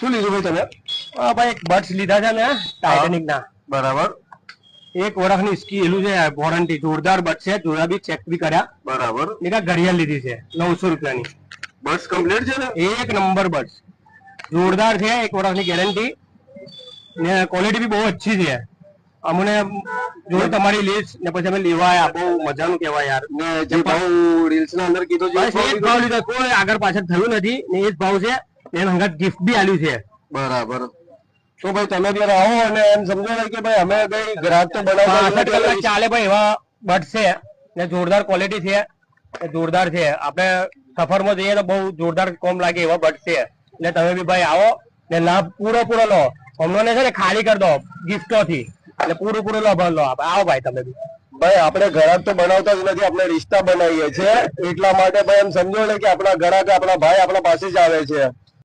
શું લીધું ભાઈ તમે? ભાઈ એક બડ્સ લીધા છે ને ટાઇટેનિક ના, બરાબર. 1 વર્ષની સ્કીલું છે, વોરંટી, જોરદાર બડ્સ છે, જોડા બી ચેક બી કર્યા. બરાબર. એકા ઘડિયાળ લીધી છે 900 રૂપિયાની. બસ કમ્પ્લીટ છે ને? એક નંબર બડ્સ, જોરદાર છે, 1 વર્ષની ગેરંટી ને ક્વોલિટી બી બહુ અચ્છી છે. અમને જો તમારી લિસ્ટ ને પછી અમે લેવા આવ્યા, બહુ મજાનું કહેવાય યાર. ને જે ભાવ રીલ્સ ના અંદર કીધો છે બસ એ જ ભાવ લીધો, કોઈ આગળ પાછળ થયું નથી ને એ જ ભાવ છે. એને હંગાત ગિફ્ટ બી આલ્યું છે. બરાબર. તો ભાઈ તમે ત્યારે આવો અને એમ સમજો ને કે ભાઈ અમે કઈ ગ્રાહક તો બનાવતા 65 કલાક ચાલે ભાઈ, એવા બડ્સ છે ને જોરદાર ક્વોલિટી છે, જોરદાર છે. આપણે સફરમાં જઈએ તો બહુ જોરદાર કોમ લાગે એવા બડ્સ છે. એટલે તમે બી ભાઈ આવો ને લાભ પૂરો લો. હમણાં છે ને ખાલી કરી દો ગિફ્ટોથી, એટલે પૂરો લાભ લો. આવો ભાઈ તમે બી. ભાઈ આપણે ગ્રાહક તો બનાવતા જ નથી, આપણે રિશ્તા બનાવીએ છીએ. એટલા માટે ભાઈ એમ સમજો ને કે આપણા ગ્રાહક, આપણા ભાઈ આપણા પાસે જ આવે છે.